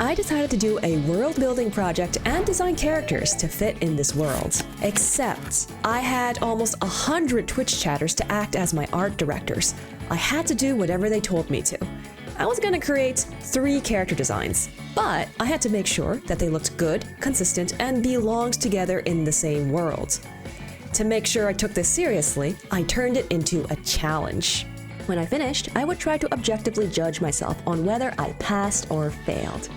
I decided to do a world-building project and design characters to fit in this world. Except, I had almost 100 Twitch chatters to act as my art directors. I had to do whatever they told me to. I was gonna create 3 character designs, but I had to make sure that they looked good, consistent, and belonged together in the same world. To make sure I took this seriously, I turned it into a challenge. When I finished, I would try to objectively judge myself on whether I passed or failed.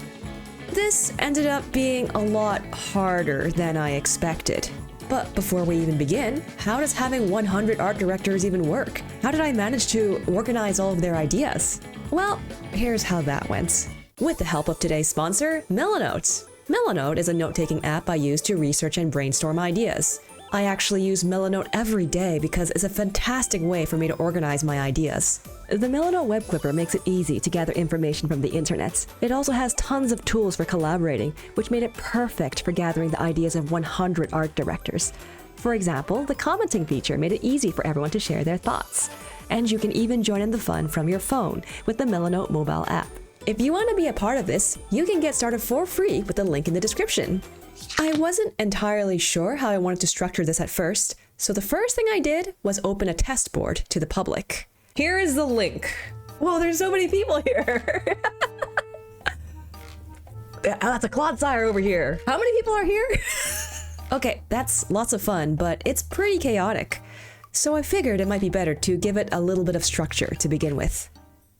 This ended up being a lot harder than I expected. But before we even begin, how does having 100 art directors even work? How did I manage to organize all of their ideas? Well, here's how that went. With the help of today's sponsor, Melanote. Melanote is a note-taking app I use to research and brainstorm ideas. I actually use Melanote every day because it's a fantastic way for me to organize my ideas. The Melanote Web Clipper makes it easy to gather information from the internet. It also has tons of tools for collaborating, which made it perfect for gathering the ideas of 100 art directors. For example, the commenting feature made it easy for everyone to share their thoughts. And you can even join in the fun from your phone with the Melanote mobile app. If you want to be a part of this, you can get started for free with the link in the description. I wasn't entirely sure how I wanted to structure this at first, so the first thing I did was open a test board to the public. Here is the link. Whoa, there's so many people here. That's a Clodsire over here. How many people are here? Okay, that's lots of fun, but it's pretty chaotic. So I figured it might be better to give it a little bit of structure to begin with.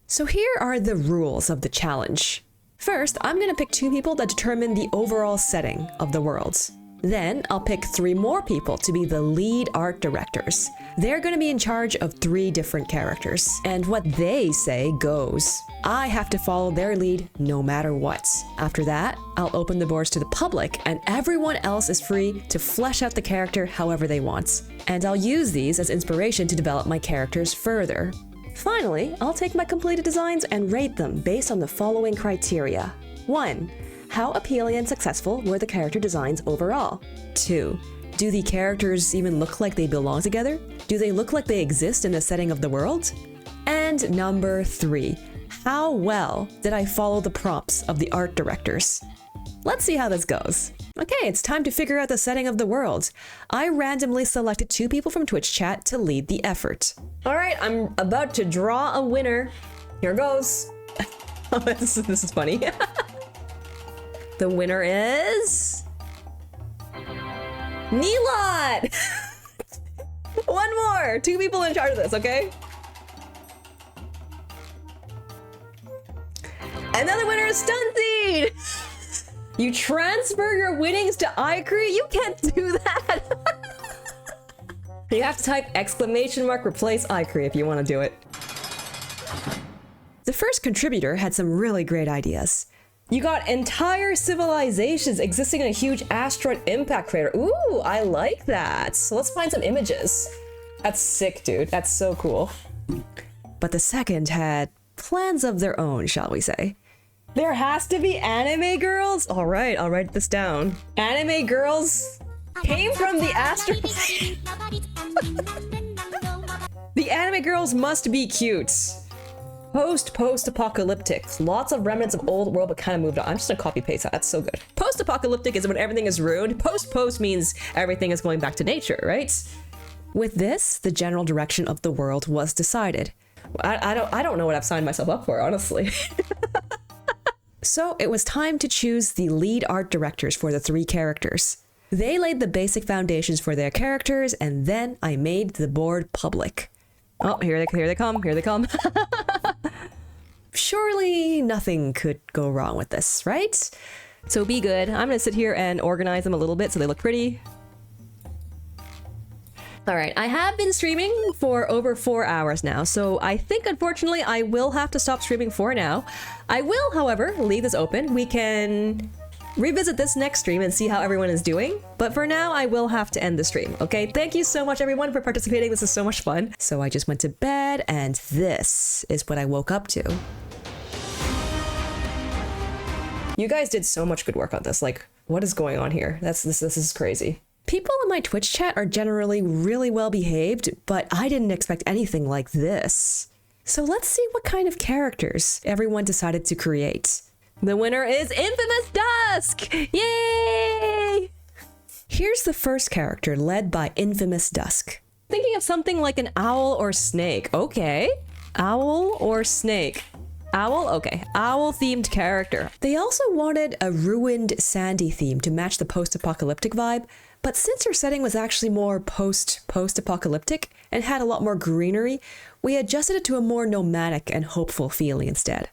So here are the rules of the challenge. First, I'm gonna pick 2 people that determine the overall setting of the worlds. Then, I'll pick 3 more people to be the lead art directors. They're gonna be in charge of 3 different characters, and what they say goes. I have to follow their lead no matter what. After that, I'll open the boards to the public, and everyone else is free to flesh out the character however they want. And I'll use these as inspiration to develop my characters further. Finally, I'll take my completed designs and rate them based on the following criteria. 1. How appealing and successful were the character designs overall? 2. Do the characters even look like they belong together? Do they look like they exist in the setting of the world? And number 3. How well did I follow the prompts of the art directors? Let's see how this goes. Okay, it's time to figure out the setting of the world. I randomly selected 2 people from Twitch chat to lead the effort. All right, I'm about to draw a winner. Here goes. Oh, this is funny. The winner is... Nilot! One more! 2 people in charge of this, okay? Another winner is Stunseed! You transfer your winnings to iCreate? You can't do that! You have to type !replace iCreate if you want to do it. The first contributor had some really great ideas. You got entire civilizations existing in a huge asteroid impact crater. Ooh, I like that. So let's find some images. That's sick, dude. That's so cool. But the second had plans of their own, shall we say. There has to be anime girls? All right, I'll write this down. Anime girls came from the asteroid. The anime girls must be cute. Post-apocalyptic. Lots of remnants of old world, but kind of moved on. I'm just gonna copy paste that. That's so good. Post-apocalyptic is when everything is ruined. Post means everything is going back to nature, right? With this, the general direction of the world was decided. I don't know what I've signed myself up for, honestly. So it was time to choose the lead art directors for the 3 characters. They laid the basic foundations for their characters, and then I made the board public. Oh, here they come. Surely nothing could go wrong with this, right? So be good. I'm gonna sit here and organize them a little bit so they look pretty. All right, I have been streaming for over 4 hours now, so I think unfortunately I will have to stop streaming for now. I will, however, leave this open. We can revisit this next stream and see how everyone is doing. But for now, I will have to end the stream, okay? Thank you so much, everyone, for participating. This is so much fun. So I just went to bed, and this is what I woke up to. You guys did so much good work on this. Like, what is going on here? This is crazy. People in my Twitch chat are generally really well behaved, but I didn't expect anything like this. So let's see what kind of characters everyone decided to create. The winner is Infamous Dusk! Yay! Here's the first character led by Infamous Dusk. Thinking of something like an owl or snake. Okay. Owl or snake. Owl? Okay. Owl-themed character. They also wanted a ruined, sandy theme to match the post-apocalyptic vibe, but since her setting was actually more post-apocalyptic and had a lot more greenery, we adjusted it to a more nomadic and hopeful feeling instead.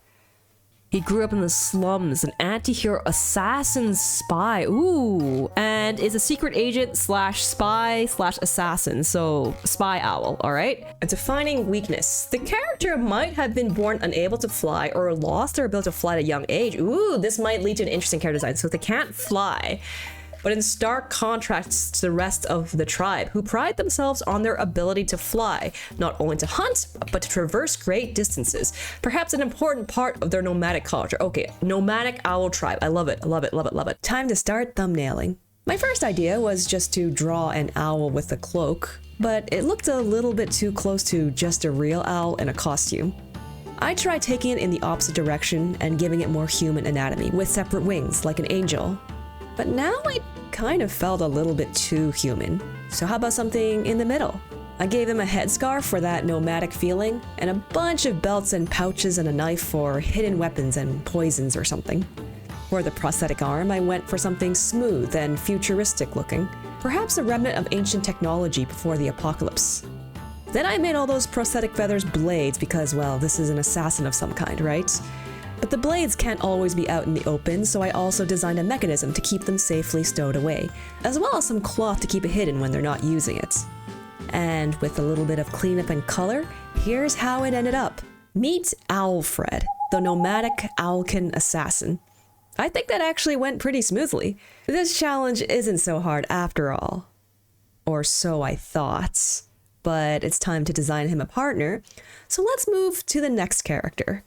He grew up in the slums, an anti-hero assassin spy. Ooh, and is a secret agent slash spy slash assassin, so spy owl, all right? A defining weakness. The character might have been born unable to fly or lost their ability to fly at a young age. Ooh, this might lead to an interesting character design. So they can't fly, but in stark contrast to the rest of the tribe, who pride themselves on their ability to fly, not only to hunt, but to traverse great distances. Perhaps an important part of their nomadic culture. Okay, nomadic owl tribe. I love it, I love it, love it, love it. Time to start thumbnailing. My first idea was just to draw an owl with a cloak, but it looked a little bit too close to just a real owl in a costume. I tried taking it in the opposite direction and giving it more human anatomy, with separate wings, like an angel. But now I kind of felt a little bit too human. So how about something in the middle? I gave him a headscarf for that nomadic feeling, and a bunch of belts and pouches and a knife for hidden weapons and poisons or something. For the prosthetic arm, I went for something smooth and futuristic looking, perhaps a remnant of ancient technology before the apocalypse. Then I made all those prosthetic feathers blades because, well, this is an assassin of some kind, right? But the blades can't always be out in the open, so I also designed a mechanism to keep them safely stowed away, as well as some cloth to keep it hidden when they're not using it. And with a little bit of cleanup and color, here's how it ended up. Meet Owlfred, the nomadic owlkin assassin. I think that actually went pretty smoothly. This challenge isn't so hard after all. Or so I thought. But it's time to design him a partner, so let's move to the next character.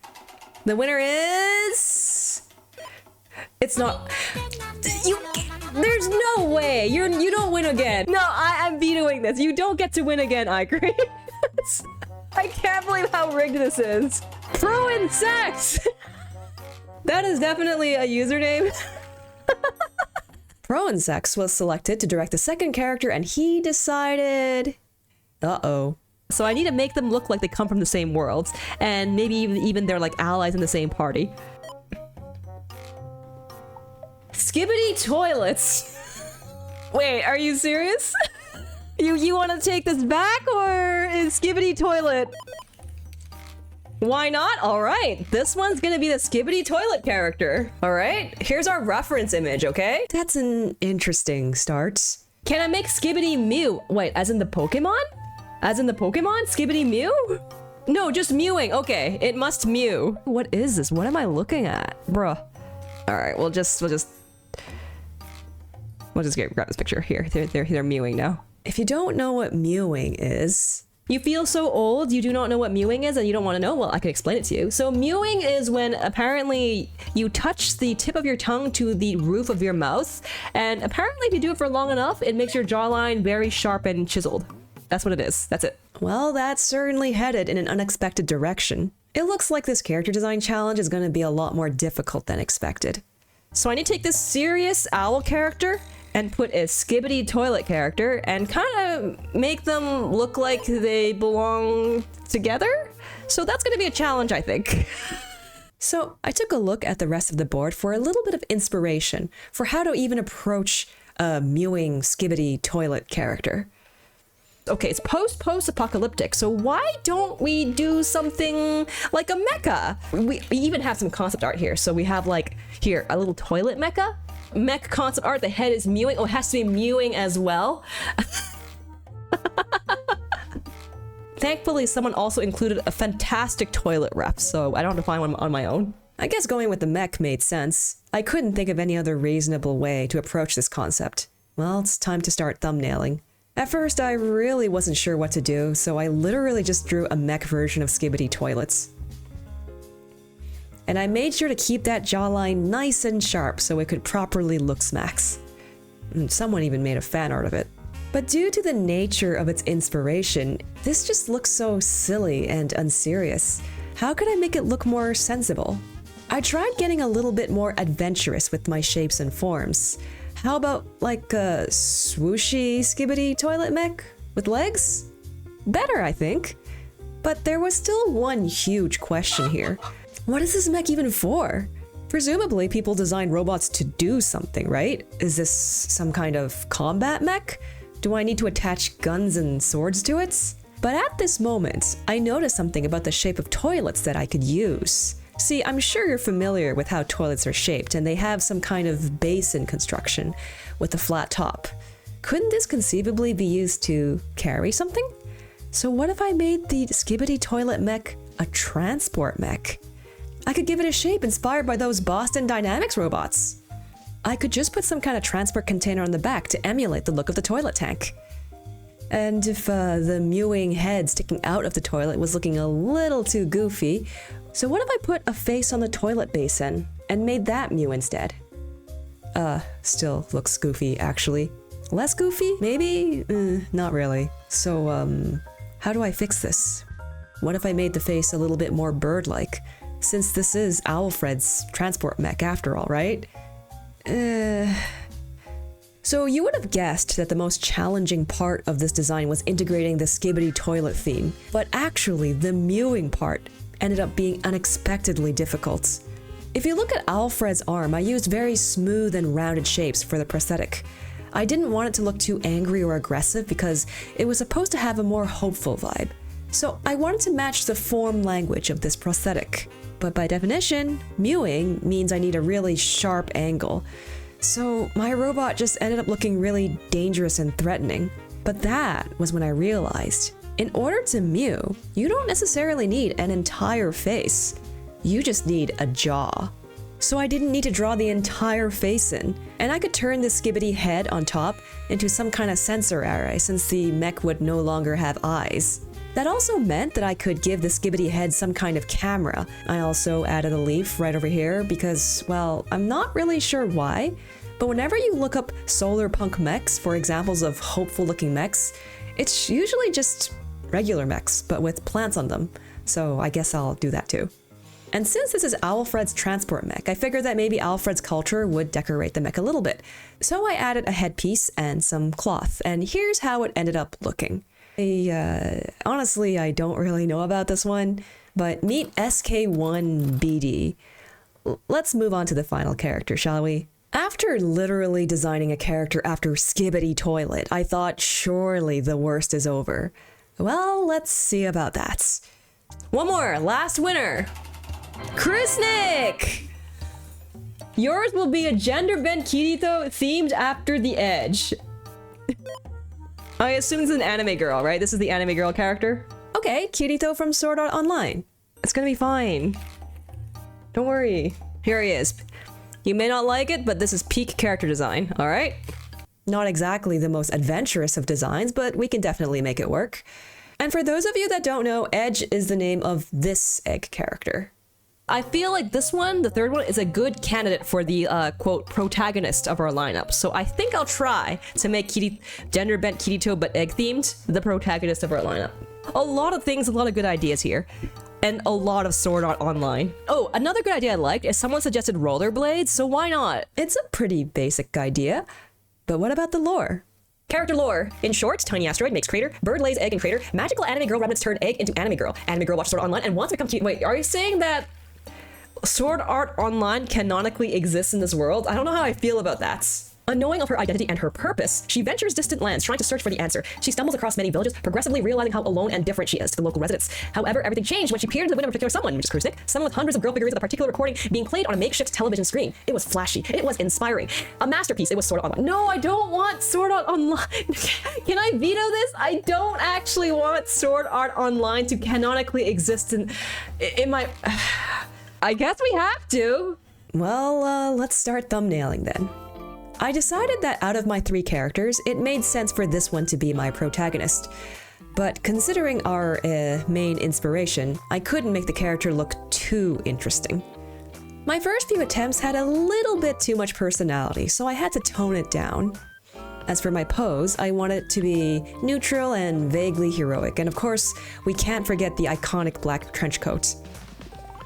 The winner is... It's not... There's no way! You don't win again! No, I'm vetoing this. You don't get to win again, Ivory. I can't believe how rigged this is. Pro in sex! That is definitely a username. Pro in sex was selected to direct the second character, and he decided... Uh-oh. So I need to make them look like they come from the same worlds, and maybe even they're like allies in the same party. Skibbity toilets. Wait, are you serious? You want to take this back, or is Skibbity toilet? Why not? All right, this one's gonna be the Skibbity toilet character. All right, here's our reference image, okay? That's an interesting start. Can I make Skibbity Mew? Wait, as in the Pokemon? As in the Pokemon? Skibbity Mew? No, just mewing. Okay, it must mew. What is this? What am I looking at? Bruh. All right, we'll just grab this picture. Here, they're mewing now. If you don't know what mewing is, you feel so old you do not know what mewing is and you don't want to know? Well, I can explain it to you. So mewing is when apparently you touch the tip of your tongue to the roof of your mouth, and apparently if you do it for long enough, it makes your jawline very sharp and chiseled. That's what it is. That's it. Well, that's certainly headed in an unexpected direction. It looks like this character design challenge is going to be a lot more difficult than expected. So I need to take this serious owl character and put a Skibbity toilet character and kind of make them look like they belong together. So that's going to be a challenge, I think. So I took a look at the rest of the board for a little bit of inspiration for how to even approach a mewing Skibbity toilet character. Okay, it's post-apocalyptic, so why don't we do something like a mecha? We even have some concept art here. So we have like, here, a little toilet mecha. Mech concept art, the head is mewing. Oh, it has to be mewing as well. Thankfully, someone also included a fantastic toilet ref, so I don't have to find one on my own. I guess going with the mech made sense. I couldn't think of any other reasonable way to approach this concept. Well, it's time to start thumbnailing. At first, I really wasn't sure what to do, so I literally just drew a mech version of Skibbity toilets. And I made sure to keep that jawline nice and sharp so it could properly look smacks. Someone even made a fan art of it. But due to the nature of its inspiration, this just looks so silly and unserious. How could I make it look more sensible? I tried getting a little bit more adventurous with my shapes and forms. How about like a swooshy skibbity toilet mech with legs? Better, I think. But there was still one huge question here. What is this mech even for? Presumably people design robots to do something, right? Is this some kind of combat mech? Do I need to attach guns and swords to it? But at this moment, I noticed something about the shape of toilets that I could use. See, I'm sure you're familiar with how toilets are shaped, and they have some kind of basin construction with a flat top. Couldn't this conceivably be used to carry something? So what if I made the skibbity toilet mech a transport mech? I could give it a shape inspired by those Boston Dynamics robots. I could just put some kind of transport container on the back to emulate the look of the toilet tank. And if the mewing head sticking out of the toilet was looking a little too goofy, so what if I put a face on the toilet basin and made that mew instead? Still looks goofy, actually. Less goofy, maybe? Not really. So, how do I fix this? What if I made the face a little bit more bird-like? Since this is Alfred's transport mech after all, right? So you would have guessed that the most challenging part of this design was integrating the skibbity toilet theme, but actually the mewing part ended up being unexpectedly difficult. If you look at Alfred's arm, I used very smooth and rounded shapes for the prosthetic. I didn't want it to look too angry or aggressive because it was supposed to have a more hopeful vibe. So I wanted to match the form language of this prosthetic. But by definition, mewing means I need a really sharp angle. So my robot just ended up looking really dangerous and threatening. But that was when I realized, in order to mew, you don't necessarily need an entire face. You just need a jaw. So I didn't need to draw the entire face in, and I could turn this skibbity head on top into some kind of sensor array since the mech would no longer have eyes. That also meant that I could give the skibbity head some kind of camera. I also added a leaf right over here because, well, I'm not really sure why, but whenever you look up solar punk mechs for examples of hopeful looking mechs, it's usually just regular mechs, but with plants on them. So I guess I'll do that too. And since this is Alfred's transport mech, I figured that maybe Alfred's culture would decorate the mech a little bit. So I added a headpiece and some cloth, and here's how it ended up looking. Honestly, I don't really know about this one, but meet SK1BD. Let's move on to the final character, shall we? After literally designing a character after Skibbity Toilet, I thought surely the worst is over. Well, let's see about that. One more, last winner. Krisnik! Yours will be a gender-bent Kirito themed after the edge. I assume this is an anime girl, right? This is the anime girl character? Okay, Kirito from Sword Art Online. It's gonna be fine. Don't worry. Here he is. You may not like it, but this is peak character design, alright? Not exactly the most adventurous of designs, but we can definitely make it work. And for those of you that don't know, Edge is the name of this egg character. I feel like this one, the third one, is a good candidate for the, quote, protagonist of our lineup. So I think I'll try to make gender-bent Kirito but egg-themed the protagonist of our lineup. A lot of things, a lot of good ideas here. And a lot of Sword Art Online. Oh, another good idea I liked is someone suggested rollerblades, so why not? It's a pretty basic idea. But what about the lore? Character lore. In short, tiny asteroid makes crater, bird lays egg in crater, magical anime girl remnants turn egg into anime girl watches Sword Art Online and wants to become cute. Wait, are you saying that Sword Art Online canonically exists in this world? I don't know how I feel about that. Unknowing of her identity and her purpose, she ventures distant lands trying to search for the answer. She stumbles across many villages, progressively realizing how alone and different she is to the local residents. However, everything changed when she peered into the window of a particular someone, which is Krisnik, someone with hundreds of girl figurines of a particular recording being played on a makeshift television screen. It was flashy. It was inspiring. A masterpiece. It was Sword Art Online. No, I don't want Sword Art Online. Can I veto this? I don't actually want Sword Art Online to canonically exist in my... I guess we have to. Well, let's start thumbnailing then. I decided that out of my 3 characters, it made sense for this one to be my protagonist. But considering our main inspiration, I couldn't make the character look too interesting. My first few attempts had a little bit too much personality, so I had to tone it down. As for my pose, I want it to be neutral and vaguely heroic, and of course, we can't forget the iconic black trench coat.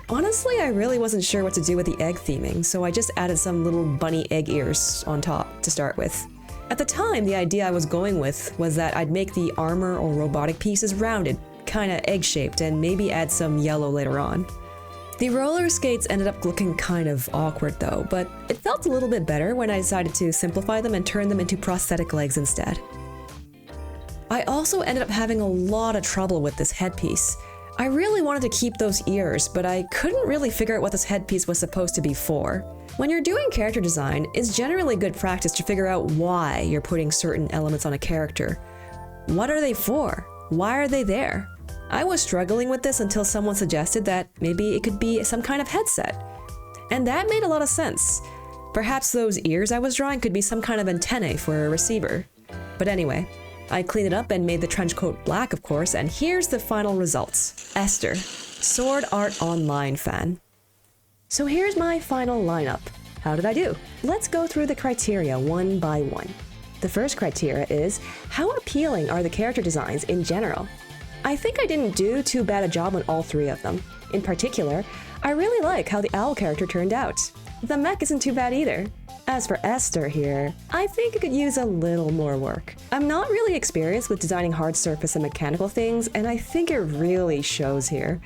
Honestly, I really wasn't sure what to do with the egg theming, so I just added some little bunny egg ears on top to start with. At the time, the idea I was going with was that I'd make the armor or robotic pieces rounded, kinda egg-shaped, and maybe add some yellow later on. The roller skates ended up looking kind of awkward though, but it felt a little bit better when I decided to simplify them and turn them into prosthetic legs instead. I also ended up having a lot of trouble with this headpiece. I really wanted to keep those ears, but I couldn't really figure out what this headpiece was supposed to be for. When you're doing character design, it's generally good practice to figure out why you're putting certain elements on a character. What are they for? Why are they there? I was struggling with this until someone suggested that maybe it could be some kind of headset. And that made a lot of sense. Perhaps those ears I was drawing could be some kind of antennae for a receiver. But anyway, I cleaned it up and made the trench coat black, of course, and here's the final results. Esther, Sword Art Online fan. So here's my final lineup. How did I do? Let's go through the criteria one by one. The first criteria is, how appealing are the character designs in general? I think I didn't do too bad a job on all three of them. In particular, I really like how the owl character turned out. The mech isn't too bad either. As for Esther here, I think it could use a little more work. I'm not really experienced with designing hard surface and mechanical things, and I think it really shows here.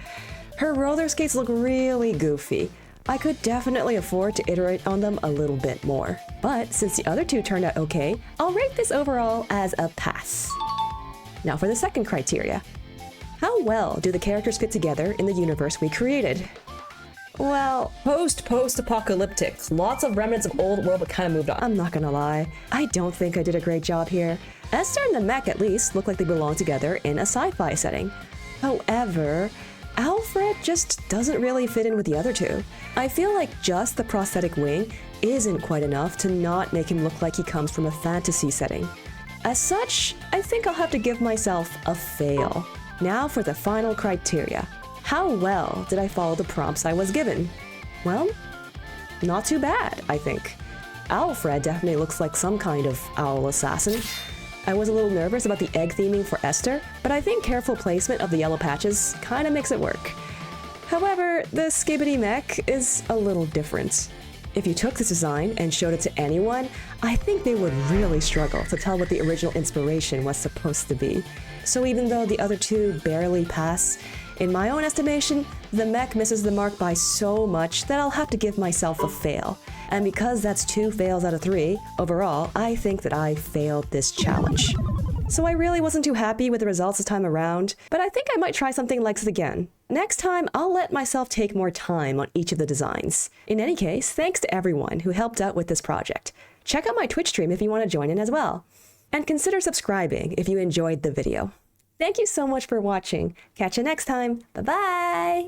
Her roller skates look really goofy. I could definitely afford to iterate on them a little bit more. But since the other two turned out okay, I'll rate this overall as a pass. Now for the second criteria. How well do the characters fit together in the universe we created? Well, post-apocalyptic. Lots of remnants of old world but kind of moved on. I'm not gonna lie, I don't think I did a great job here. Esther and the mech at least look like they belong together in a sci-fi setting. However, Alfred just doesn't really fit in with the other two. I feel like just the prosthetic wing isn't quite enough to not make him look like he comes from a fantasy setting. As such, I think I'll have to give myself a fail. Now for the final criteria. How well did I follow the prompts I was given? Well, not too bad, I think. Alfred definitely looks like some kind of owl assassin. I was a little nervous about the egg theming for Esther, but I think careful placement of the yellow patches kind of makes it work. However, the Skibbity mech is a little different. If you took this design and showed it to anyone, I think they would really struggle to tell what the original inspiration was supposed to be. So even though the other two barely pass, in my own estimation, the mech misses the mark by so much that I'll have to give myself a fail. And because that's 2 fails out of 3, overall, I think that I failed this challenge. So I really wasn't too happy with the results this time around, but I think I might try something like this again. Next time, I'll let myself take more time on each of the designs. In any case, thanks to everyone who helped out with this project. Check out my Twitch stream if you want to join in as well. And consider subscribing if you enjoyed the video. Thank you so much for watching. Catch you next time. Bye-bye!